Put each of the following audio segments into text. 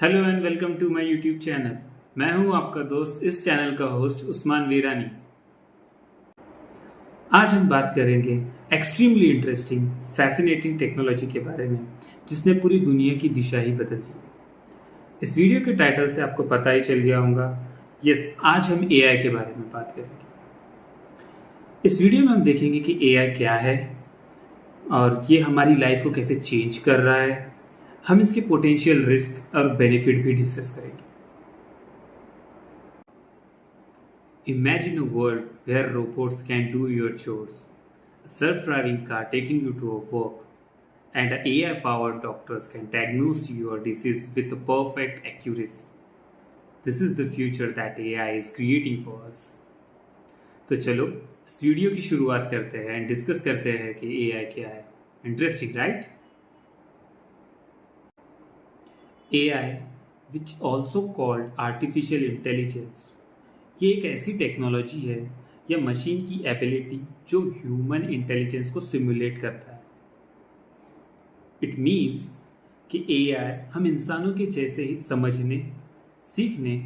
Hello and welcome to my YouTube channel. मैं हूं आपका दोस्त, इस चैनल का होस्ट उस्मान वीरानी। आज हम बात करेंगे एक्सट्रीमली इंटरेस्टिंग फैसिनेटिंग टेक्नोलॉजी के बारे में जिसने पूरी दुनिया की दिशा ही बदल दी। इस वीडियो के टाइटल से आपको पता ही चल गया होगा। यस, आज हम एआई के बारे में बात करेंगे। इस वीडियो में हम देखेंगे कि एआई क्या है और ये हमारी लाइफ को कैसे चेंज कर रहा है। हम इसके पोटेंशियल रिस्क और बेनिफिट भी डिस्कस करेंगे। Imagine a world where robots can do your chores, a self-driving car taking you to a work, and AI-powered doctors can diagnose your disease with a perfect accuracy. This is the future that AI is creating for us. तो चलो इस video की शुरुआत करते हैं and discuss करते हैं कि AI क्या है। Interesting, right? AI, which also called artificial intelligence, ये एक ऐसी टेक्नोलॉजी है या मशीन की एबिलिटी जो ह्यूमन इंटेलिजेंस को सिमुलेट करता है। इट मीन्स कि एआई हम इंसानों के जैसे ही समझने, सीखने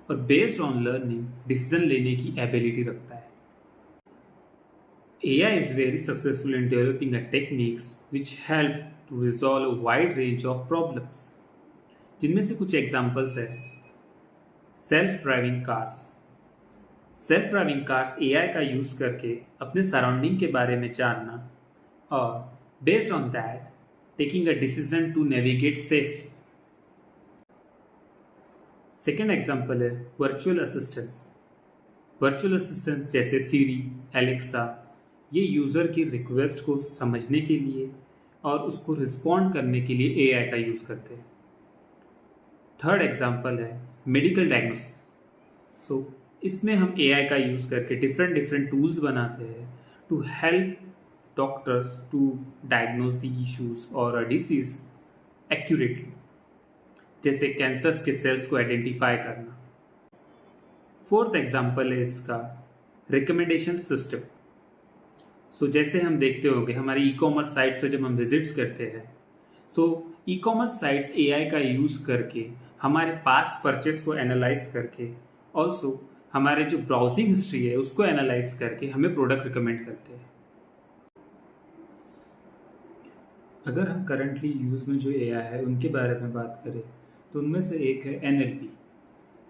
और बेस्ड ऑन लर्निंग डिसीजन लेने की एबिलिटी रखता है। AI is very successful in developing a techniques which help to resolve a wide range of problems, जिनमें से कुछ एग्जांपल्स है। Self driving cars. Self driving cars AI का यूज करके अपने सराउंडिंग के बारे में जानना और based on that taking a decision to navigate safely. Second example है वर्चुअल असिस्टेंस। वर्चुअल असिस्टेंस जैसे सीरी, एलेक्सा, ये यूजर की रिक्वेस्ट को समझने के लिए और उसको रिस्पॉन्ड करने के लिए एआई का यूज करते हैं। थर्ड एग्जांपल है मेडिकल डायग्नोसिस। सो इसमें हम एआई का यूज़ करके डिफरेंट टूल्स बनाते हैं to help doctors to diagnose the issues और अ डिसीज एक्यूरेटली, जैसे कैंसर्स के सेल्स को आइडेंटिफाई करना। फोर्थ एग्जांपल है इसका रिकमेंडेशन सिस्टम। सो जैसे हम देखते होंगे हमारी ई कॉमर्स साइट्स पर जब हम विजिट्स करते हैं तो ई कॉमर्स साइट्स एआई का यूज़ करके हमारे पास परचेस को एनालाइज करके ऑल्सो हमारे जो ब्राउजिंग हिस्ट्री है उसको एनालाइज करके हमें प्रोडक्ट रिकमेंड करते हैं। अगर हम करंटली यूज़ में जो एआई है उनके बारे में बात करें तो उनमें से एक है NLP.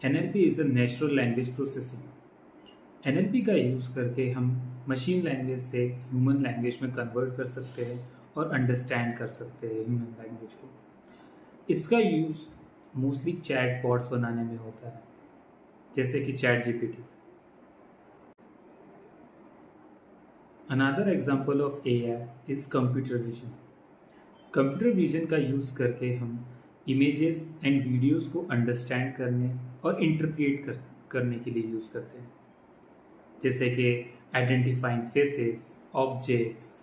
NLP is a natural language processing. NLP का यूज़ करके हम मशीन लैंग्वेज से ह्यूमन लैंग्वेज में कन्वर्ट कर सकते हैं और अंडरस्टैंड कर सकते हैं ह्यूमन लैंग्वेज को। इसका यूज़ मोस्टली चैट बॉट्स बनाने में होता है, जैसे कि chat GPT. Another example of AI is computer vision. Computer vision का यूज़ करके हम इमेजेस एंड वीडियोस को अंडरस्टैंड करने और इंटरप्रिएट करने के लिए यूज़ करते हैं, जैसे कि identifying faces, objects,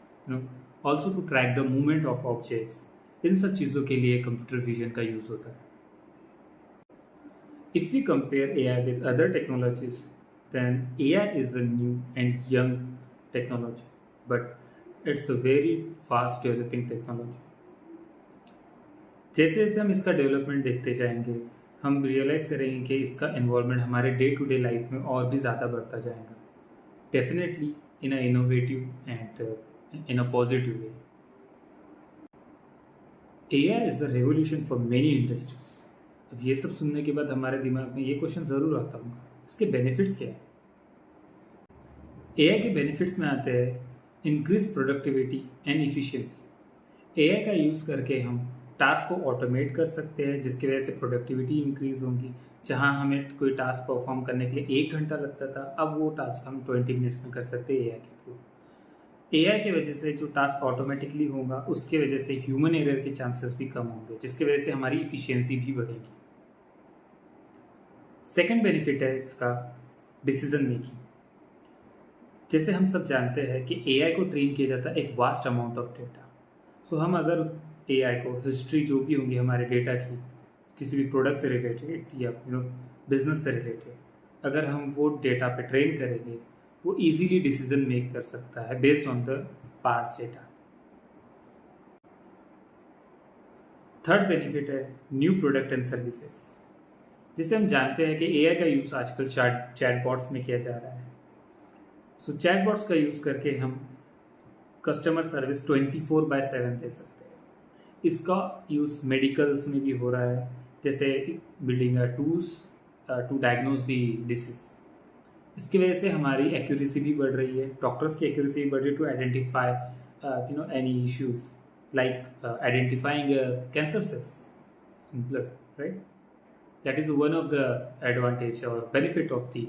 also to track the movement of objects. इन सब चीज़ों के लिए कंप्यूटर विजन का यूज़ होता है। If we compare AI with other technologies, then AI is a new and young technology, but it's a very fast developing technology. जैसे जैसे हम इसका डेवलपमेंट देखते जाएंगे हम रियलाइज़ करेंगे कि इसका इन्वॉल्वमेंट हमारे डे टू डे लाइफ में और भी ज़्यादा बढ़ता जाएगा, definitely in a innovative and in a positive way. AI is the revolution for many industries. अब ये सब सुनने के बाद हमारे दिमाग में ये क्वेश्चन ज़रूर आता होगा, इसके बेनिफिट्स क्या है? एआई के बेनिफिट्स में आते हैं increase productivity and efficiency. AI का यूज़ करके हम टास्क को ऑटोमेट कर सकते हैं, जिसकी वजह से प्रोडक्टिविटी इंक्रीज होगी। जहां हमें कोई टास्क परफॉर्म करने के लिए 1 घंटा लगता था, अब वो टास्क हम 20 मिनट्स में कर सकते हैं एआई के थ्रू। एआई की वजह से जो टास्क ऑटोमेटिकली होगा उसके वजह से ह्यूमन एरर के चांसेस भी कम होंगे, जिसकी वजह से हमारी इफिशियंसी भी बढ़ेगी। सेकेंड बेनिफिट है इसका डिसीजन मेकिंग। जैसे हम सब जानते हैं कि एआई को ट्रेन किया जाता है एक वास्ट अमाउंट ऑफ डेटा। सो हम अगर एआई को हिस्ट्री जो भी होंगी हमारे डेटा की, किसी भी प्रोडक्ट से रिलेटेड या बिजनेस से रिलेटेड, अगर हम वो डेटा पे ट्रेन करेंगे वो इजीली डिसीजन मेक कर सकता है based on the past data. Third benefit है न्यू प्रोडक्ट एंड सर्विसेज। जैसे हम जानते हैं कि एआई का यूज़ आजकल चैटबॉट्स में किया जा रहा है। सो चैटबॉट्स का यूज़ करके हम कस्टमर सर्विस 24/7 दे सकते हैं। इसका यूज़ मेडिकल्स में भी हो रहा है, जैसे building tools to diagnose the disease. इसकी वजह से हमारी एक्यूरेसी भी बढ़ रही है, डॉक्टर्स की एक्यूरेसी भी बढ़ रही है to identify any issues like identifying cancer cells in blood, right? That is one of the advantage or benefit of the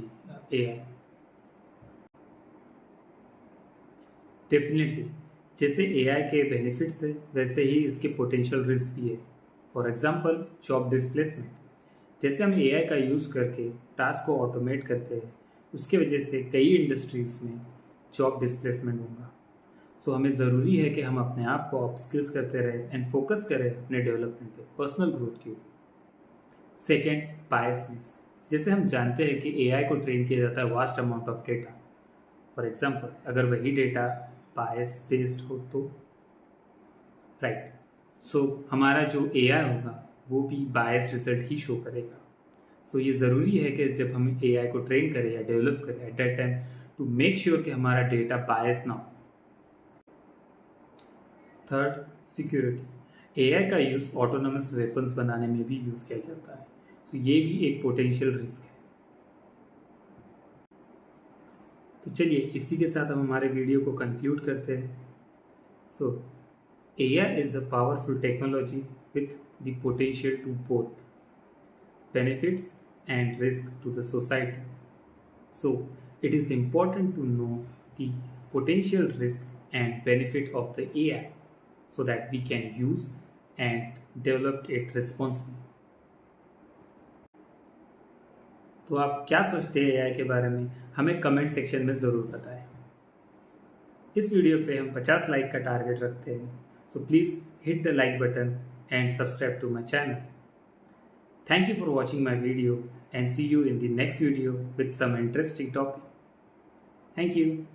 AI. Definitely जैसे AI के बेनिफिट्स है वैसे ही इसके पोटेंशियल रिस्क भी है। For example job displacement. जैसे हम AI का यूज़ करके टास्क को ऑटोमेट करते हैं, उसके वजह से कई इंडस्ट्रीज में जॉब डिस्प्लेसमेंट होगा। सो हमें ज़रूरी है कि हम अपने आप को अपस्किल्स करते रहें एंड फोकस करें अपने डेवलपमेंट पे, पर्सनल ग्रोथ के ऊपर। Second, biasness. जैसे हम जानते हैं कि एआई को ट्रेन किया जाता है vast amount of data. For example अगर वही डेटा बायस बेस्ड हो तो, राइट, सो हमारा जो एआई होगा वो भी बायस रिजल्ट ही शो करेगा। सो ये ज़रूरी है कि जब हम एआई को ट्रेन करें या डेवलप करें at that time to make sure कि हमारा डेटा बायस ना हो। Third, security. एआई का यूज़ ऑटोनोमस वेपन्स बनाने में भी यूज़ किया जाता है। तो ये भी एक पोटेंशियल रिस्क है। तो चलिए इसी के साथ हम हमारे वीडियो को कंक्लूड करते हैं। So AI is a powerful technology with the potential to both benefits and risk to the society. So it is important to know the potential risk and benefit of the AI so that we can use and develop it responsibly. तो आप क्या सोचते हैं AI के बारे में, हमें comment section में ज़रूर बताएं। इस वीडियो पे हम 50 लाइक का टारगेट रखते हैं, so please hit the like button and subscribe to my channel. Thank you for watching my video and see you in the next video with some interesting topic. Thank you.